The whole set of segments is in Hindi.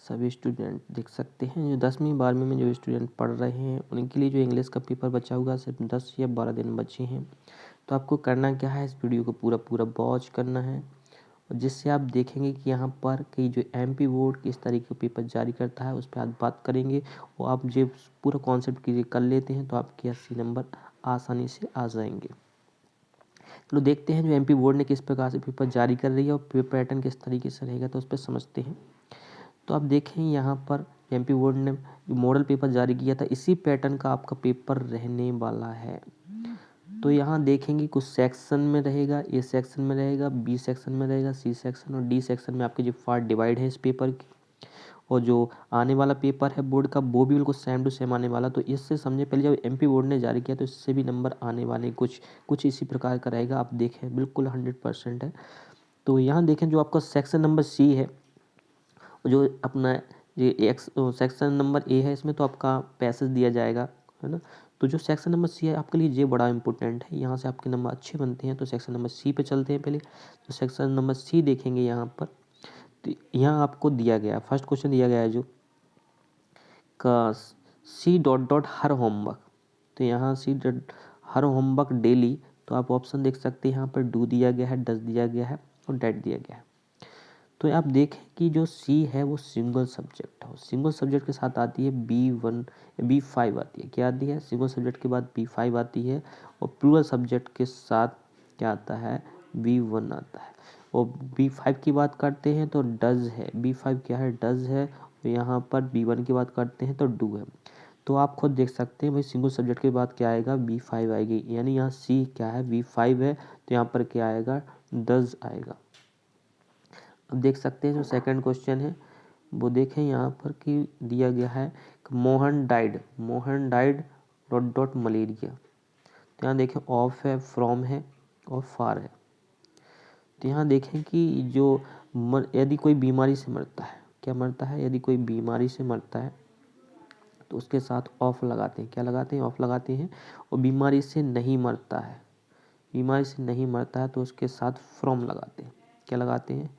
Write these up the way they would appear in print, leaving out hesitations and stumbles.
सभी स्टूडेंट देख सकते हैं, जो 10वीं 12वीं में जो स्टूडेंट पढ़ रहे हैं उनके लिए जो इंग्लिश का पेपर बचा हुआ सिर्फ 10 या 12 दिन बचे हैं। तो आपको करना क्या है, इस वीडियो को पूरा वॉच करना है, और जिससे आप देखेंगे कि यहाँ पर कि जो एमपी बोर्ड किस तरीके का पेपर जारी करता है उस पर आज बात करेंगे। और आप जो पूरा कॉन्सेप्ट क्लियर कर लेते हैं तो आपके 80 नंबर आसानी से आ जाएंगे। तो देखते हैं जो एमपी बोर्ड ने किस प्रकार से पेपर जारी कर रही है और पेपर पैटर्न किस तरीके से रहेगा, तो उस पर समझते हैं। तो आप देखें यहाँ पर एमपी बोर्ड ने मॉडल पेपर जारी किया था, इसी पैटर्न का आपका पेपर रहने वाला है। तो यहाँ देखेंगे कुछ सेक्शन में रहेगा, ए सेक्शन में रहेगा, बी सेक्शन में रहेगा, सी सेक्शन और डी सेक्शन में आपके जो पार्ट डिवाइड है इस पेपर की। और जो आने वाला पेपर है बोर्ड का वो भी बिल्कुल सेम टू सेम आने वाला। तो इससे समझे, पहले जब एमपी बोर्ड ने जारी किया तो इससे भी नंबर आने वाले कुछ इसी प्रकार का रहेगा। आप देखें बिल्कुल 100% है। तो यहाँ देखें जो आपका सेक्शन नंबर सी है, जो अपना ये सेक्शन नंबर ए है, इसमें तो आपका पैसेज दिया जाएगा, है ना। तो जो सेक्शन नंबर सी है आपके लिए ये बड़ा इंपॉर्टेंट है, यहाँ से आपके नंबर अच्छे बनते हैं। तो सेक्शन नंबर सी पे चलते हैं पहले। तो सेक्शन नंबर सी देखेंगे यहाँ पर, तो यहाँ आपको दिया गया फर्स्ट क्वेश्चन दिया गया है जो का C dot dot her homework. तो यहाँ C dot her homework daily, तो आप ऑप्शन देख सकते हैं यहाँ पर डू दिया गया है, डज दिया गया है और डेट दिया गया है। तो आप देखें कि जो सी है वो सिंगल सब्जेक्ट है, सिंगल सब्जेक्ट के साथ आती है B1 B5 आती है। क्या आती है, सिंगल सब्जेक्ट के बाद B5 आती है, और प्लूरल सब्जेक्ट के साथ क्या आता है, B1 आता है। और B5 की बात करते हैं तो डज है, B5 क्या है, डज है। तो यहाँ पर B1 की बात करते हैं तो डू है। तो आप खुद देख सकते हैं भाई सिंगल सब्जेक्ट के बाद क्या आएगा, B5 आएगी, यानी यहाँ सी क्या है, B5 है, तो यहाँ पर क्या आएगा, डज आएगा। अब देख सकते हैं जो सेकंड क्वेश्चन है वो देखें यहाँ पर कि दिया गया है Mohan died dot dot malaria. तो यहाँ देखें ऑफ है, फ्रॉम है और फार है। तो यहाँ देखें कि जो यदि कोई बीमारी से मरता है, क्या मरता है, यदि कोई बीमारी से मरता है तो उसके साथ ऑफ लगाते हैं, क्या लगाते हैं, ऑफ लगाते हैं। और बीमारी से नहीं मरता है, बीमारी से नहीं मरता है तो उसके साथ फ्रॉम लगाते हैं, क्या लगाते हैं,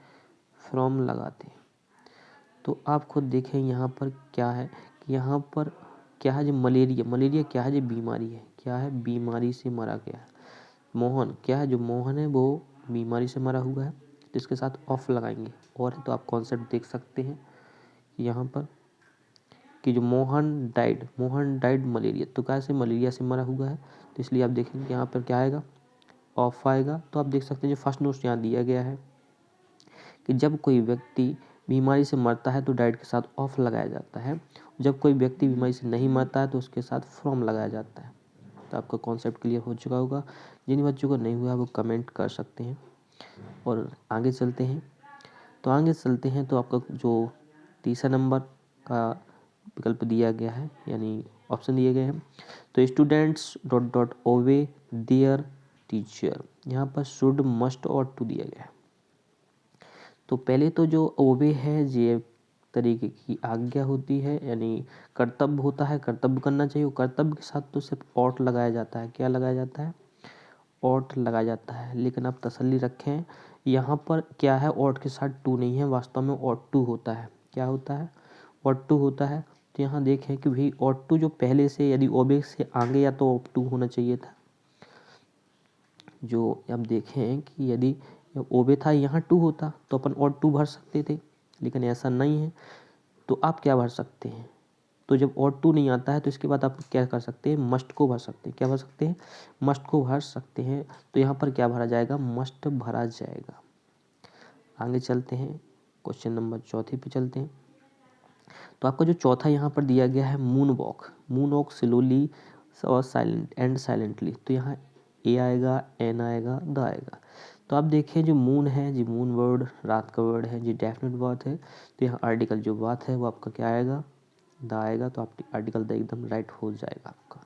फ्रॉम लगाते हैं। तो आप खुद देखें यहाँ पर क्या है कि यहाँ पर क्या है, जो मलेरिया क्या है, जो बीमारी है, क्या है, बीमारी से मरा गया है। मोहन क्या है, जो मोहन है वो बीमारी से मरा हुआ है, तो इसके साथ ऑफ लगाएंगे। और तो आप कॉन्सेप्ट देख सकते हैं यहाँ पर कि जो मोहन डाइड मलेरिया, तो कैसे मलेरिया से मरा हुआ है, तो इसलिए आप देखेंगे यहाँ पर क्या आएगा, ऑफ आएगा। तो आप देख सकते हैं जो फर्स्ट नोट यहाँ दिया गया है कि जब कोई व्यक्ति बीमारी से मरता है तो डाइट के साथ ऑफ लगाया जाता है, जब कोई व्यक्ति बीमारी से नहीं मरता है तो उसके साथ फ्रॉम लगाया जाता है। तो आपका कॉन्सेप्ट क्लियर हो चुका होगा। जिन बच्चों को नहीं हुआ वो कमेंट कर सकते हैं। और आगे चलते हैं, तो आपका जो तीसरा नंबर का विकल्प दिया गया है, यानी ऑप्शन दिए गए हैं। तो students dot dot owe their teacher, यहाँ पर शुड, मस्ट और टू दिया गया है। तो पहले तो जो ओबे है ये तरीके की आज्ञा होती है, यानी कर्तव्य होता है, कर्तव्य करना चाहिए। और कर्तव्य के साथ तो सिर्फ ऑट लगाया जाता है, क्या लगाया जाता है, ऑट लगाया जाता है। लेकिन आप तसल्ली रखें, यहाँ पर क्या है, ऑट के साथ टू नहीं है, वास्तव में ऑट टू होता है। क्या होता है, ऑट टू होता है। तो यहाँ देखें कि भाई ऑट टू जो पहले से यदि ओबे से आगे या तो ऑट टू होना चाहिए था। जो अब देखें कि यदि ओबे था यहाँ टू होता तो अपन और टू भर सकते थे, लेकिन ऐसा नहीं है। तो आप क्या भर सकते हैं, तो जब और टू नहीं आता है तो इसके बाद आप क्या कर सकते हैं, मस्ट को भर सकते हैं। क्या भर सकते हैं, मस्ट को भर सकते हैं। तो यहाँ पर क्या भरा जाएगा, मस्ट भरा जाएगा। आगे चलते हैं, क्वेश्चन नंबर चौथे पे चलते हैं। तो आपका जो चौथा यहाँ पर दिया गया है मून वॉक स्लोली और साइलेंटली। तो यहाँ ए आएगा, एन आएगा, द आएगा। तो आप देखिए जो मून है, जी मून वर्ड रात का वर्ड है, जी डेफिनेट बात है। तो यहाँ आर्टिकल जो बात है वो आपका क्या आएगा, द आएगा। तो आप आर्टिकल द एकदम राइट हो जाएगा आपका।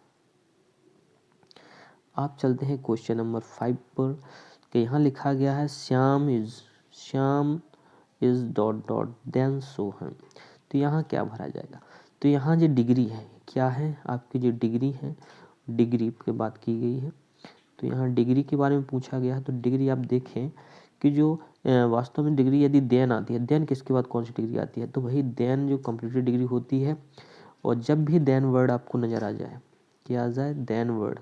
आप चलते हैं क्वेश्चन नंबर 5 पर, कि यहाँ लिखा गया है Shyam is dot dot than Sohan. तो यहाँ क्या भरा जाएगा, तो यहाँ जो डिग्री है, क्या है आपकी जो डिग्री है, डिग्री की बात की गई है। तो यहाँ डिग्री के बारे में पूछा गया है। तो डिग्री आप देखें कि जो वास्तव में डिग्री यदि देन आती है, देन किसके बाद कौन सी डिग्री आती है, तो वही देन जो कंप्लीटेड डिग्री होती है। और जब भी देन वर्ड आपको नज़र आ जाए, क्या आ जाए, देन वर्ड,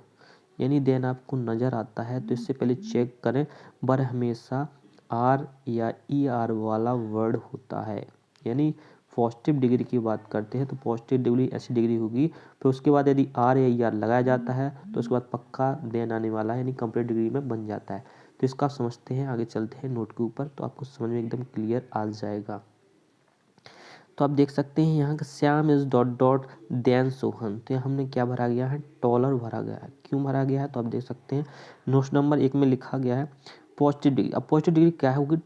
यानी देन आपको नज़र आता है, तो इससे पहले चेक करें वर हमेशा आर या ई आर वाला वर्ड होता है। यानी पॉजिटिव डिग्री की बात करते हैं तो पॉजिटिव डिग्री ऐसी डिग्री होगी, फिर उसके बाद यदि आर या ई आर लगाया जाता है तो उसके बाद पक्का देन आने वाला है, यानी कंप्लीट डिग्री में बन जाता है। तो इसका समझते हैं, आगे चलते हैं नोट के ऊपर, तो आपको समझ में एकदम क्लियर आ जाएगा। तो आप देख सकते हैं यहाँ का Shyam is dot dot than Sohan, तो हमने क्या भरा गया है, टॉलर भरा गया है। क्यों भरा गया है, तो आप देख सकते हैं नोट नंबर 1 में लिखा गया है पॉजिटिव डिग्री। अब पॉजिटिव डिग्री क्या होगी,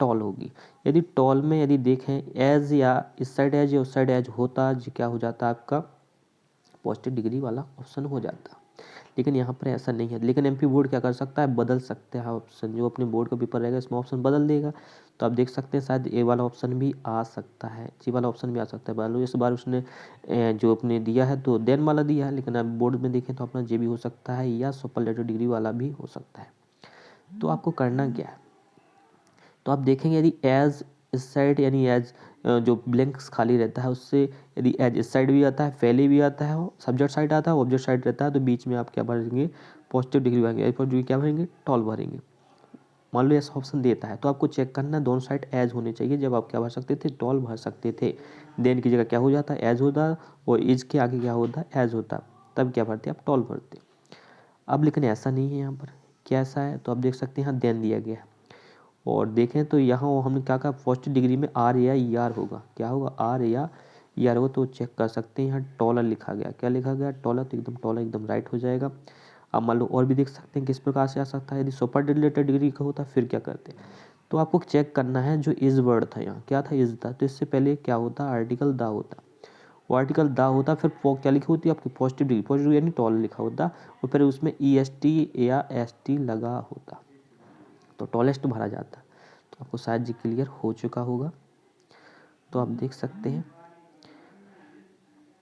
टॉल होगी। यदि टॉल में यदि देखें एज या इस साइड एज या उस साइड एज होता, जो क्या हो जाता आपका पॉजिटिव डिग्री वाला ऑप्शन हो जाता। लेकिन यहाँ पर ऐसा नहीं है। लेकिन एमपी बोर्ड क्या कर सकता है, बदल सकते हैं ऑप्शन, जो अपने बोर्ड का पेपर रहेगा इसमें ऑप्शन बदल देगा। तो आप देख सकते हैं शायद ए वाला ऑप्शन भी आ सकता है, सी वाला ऑप्शन भी आ सकता है। मान लो इस बार उसने जो अपने दिया है तो देन वाला दिया है, लेकिन आप बोर्ड में देखें तो अपना जे भी हो सकता है या सुपरलेटिव डिग्री वाला भी हो सकता है। तो आपको करना क्या है, तो आप देखेंगे यदि एज इस साइड यानी एज जो ब्लैंक्स खाली रहता है उससे यदि एज इस साइड भी आता है, पहले भी आता है, सब्जेक्ट साइड आता है, ऑब्जेक्ट साइड रहता है, तो बीच में आप क्या भरेंगे, पॉजिटिव डिग्री भरेंगे, पर जो क्या भरेंगे, टॉल भरेंगे। मान लो ऐसा ऑप्शन देता है तो आपको चेक करना है दोनों साइड एज होने चाहिए। जब आप क्या भर सकते थे, टॉल भर सकते थे। देन की जगह क्या हो जाता है, एज होता, और इज के आगे क्या होता है, एज होता, तब क्या भरते, आप टॉल भरते। अब लेकिन ऐसा नहीं है, यहाँ पर क्या ऐसा है, तो आप देख सकते हैं यहाँ देन दिया गया है, और देखें तो यहाँ हमने क्या कहा, फर्स्ट डिग्री में आर या ई आर होगा, क्या होगा, आर या ई आर होगा, तो चेक कर सकते हैं यहाँ टॉलर लिखा गया, क्या लिखा गया, टॉलर, तो एकदम टॉलर एकदम राइट हो जाएगा। अब मान लो और भी देख सकते हैं किस प्रकार से आ सकता है, यदि सुपर रिलेटेड डिग्री का होता फिर क्या करते, तो आपको चेक करना है जो इज वर्ड था, यहाँ क्या था, इज था, तो इससे पहले क्या होता, आर्टिकल दा होता, वो आर्टिकल दा होता, फिर क्या लिखी होती है आपकी पॉजिटिव डिग्री, पॉजिटिव यानी टॉलर लिखा होता, और फिर उसमें ई एस टी या एस टी लगा होता, तो टॉलेस्ट भरा जाता। तो आपको शायद जी क्लियर हो चुका होगा। तो आप देख सकते हैं,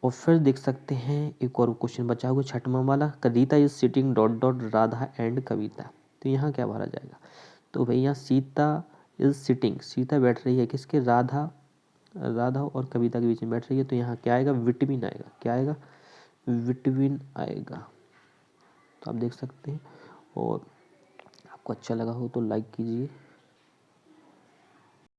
और फिर देख सकते हैं एक और क्वेश्चन बचा हुआ छठवां वाला, Kavita is sitting dot dot Radha and Kavita, तो यहाँ क्या भरा जाएगा, तो भैया सीता इज सिटिंग, सीता बैठ रही है किसके, राधा, राधा और कविता के बीच में बैठ रही है, तो यहाँ क्या आएगा, विटमिन आएगा, क्या आएगा, विटमिन आएगा। तो आप देख सकते हैं, और आपको अच्छा लगा हो तो लाइक कीजिए।